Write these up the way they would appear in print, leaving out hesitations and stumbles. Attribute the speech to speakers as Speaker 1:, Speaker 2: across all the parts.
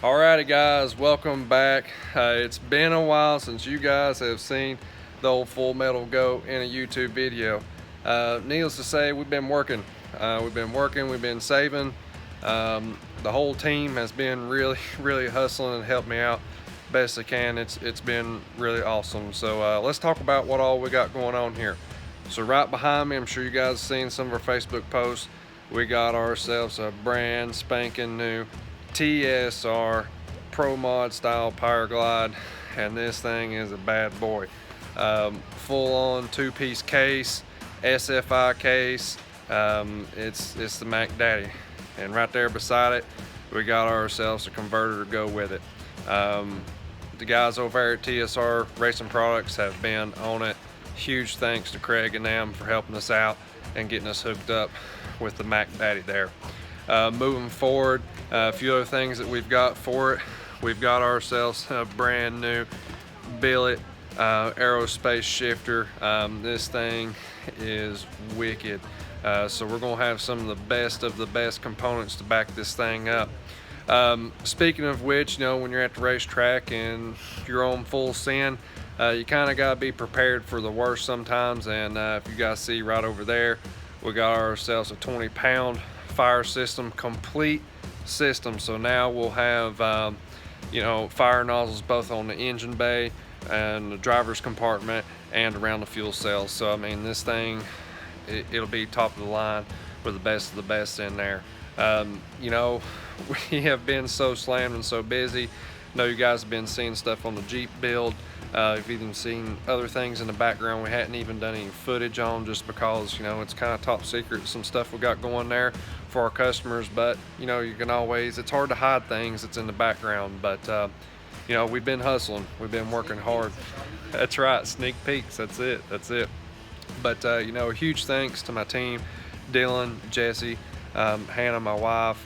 Speaker 1: Alrighty guys, welcome back. It's been a while since you guys have seen the old Full Metal Goat in a YouTube video. Needless to say, we've been working. We've been saving. The whole team has been really hustling and helped me out best they can. It's been really awesome. So let's talk about what all we got going on here. So right behind me, I'm sure you guys have seen some of our Facebook posts. We got ourselves a brand spanking new TSR Pro Mod style Power Glide, and this thing is a bad boy. Full on two-piece case, SFI case. It's the Mac Daddy, and right there beside it we got ourselves a converter to go with it. The guys over there at TSR Racing Products have been on it. Huge thanks to Craig and them for helping us out and getting us hooked up with the Mac Daddy there. Moving forward, a few other things that we've got for it. We've got ourselves a brand new billet aerospace shifter. This thing is wicked. So we're gonna have some of the best components to back this thing up. Speaking of which, you know, when you're at the racetrack and you're on full send, you kind of gotta be prepared for the worst sometimes. And if you guys see right over there, we got ourselves a 20-pound fire system, complete system. So now we'll have fire nozzles both on the engine bay and the driver's compartment and around the fuel cells. So I mean, this thing, it'll be top of the line with the best of the best in there. We have been so slammed and so busy. I know you guys have been seeing stuff on the Jeep build. You've even seen other things in the background we hadn't even done any footage on, just because, you know, it's kind of top secret, some stuff we got going there for our customers. But you know, you can always, it's hard to hide things that's in the background. But we've been hustling, we've been working hard. That's right, sneak peeks, that's it. But a huge thanks to my team, Dylan, Jesse, Hannah, my wife,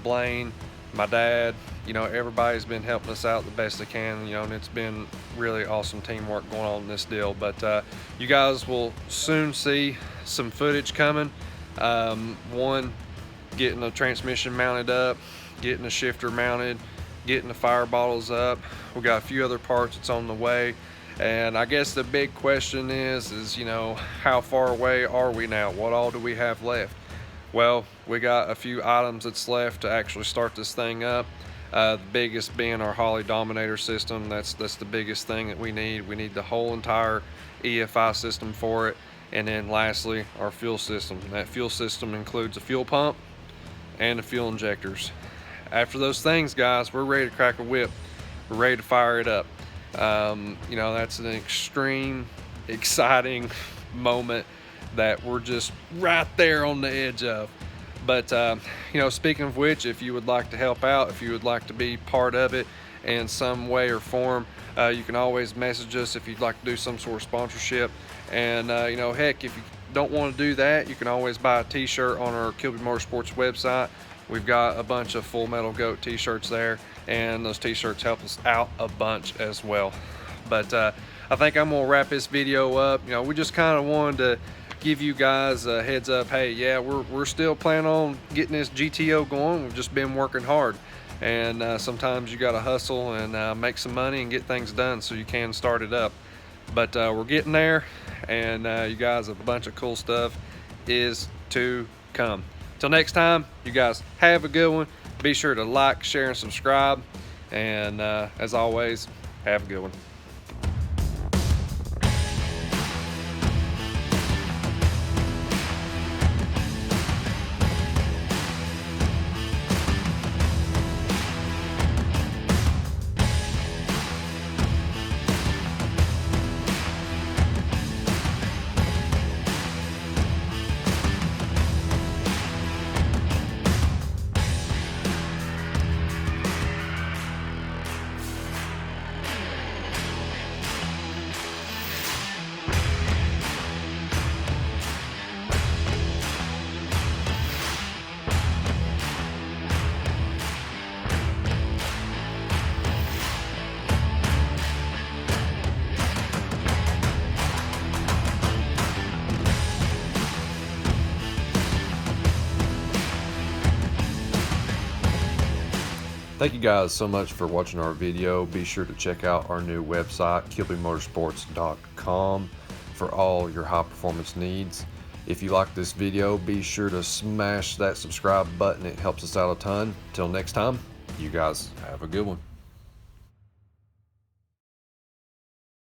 Speaker 1: Blaine, my dad. Everybody's been helping us out the best they can, and it's been really awesome teamwork going on in this deal. But you guys will soon see some footage coming. One, getting the transmission mounted up, getting the shifter mounted, getting the fire bottles up. We got a few other parts that's on the way. And I guess the big question is how far away are we now? What all do we have left? Well, we got a few items that's left to actually start this thing up. The biggest being our Holley Dominator system. That's the biggest thing that we need. We need the whole entire EFI system for it. And then lastly, our fuel system. That fuel system includes a fuel pump and the fuel injectors. After those things, guys, we're ready to crack a whip. We're ready to fire it up. That's an extreme, exciting moment that we're just right there on the edge of. But speaking of which, if you would like to help out, if you would like to be part of it in some way or form, you can always message us if you'd like to do some sort of sponsorship. And heck, if you don't want to do that, you can always buy a t-shirt on our Kilby Motorsports website. We've got a bunch of Full Metal Goat t-shirts there, and those t-shirts help us out a bunch as well. But I think I'm gonna wrap this video up. We just kind of wanted to give you guys a heads up. Hey, yeah, we're still planning on getting this GTO going. We've just been working hard, and sometimes you got to hustle and make some money and get things done so you can start it up. But we're getting there, and you guys have a bunch of cool stuff is to come. Till next time, you guys have a good one. Be sure to like, share, and subscribe. And as always, have a good one. Thank you guys so much for watching our video. Be sure to check out our new website, kilbymotorsports.com, for all your high performance needs. If you like this video, be sure to smash that subscribe button. It helps us out a ton. Till next time, you guys have a good one.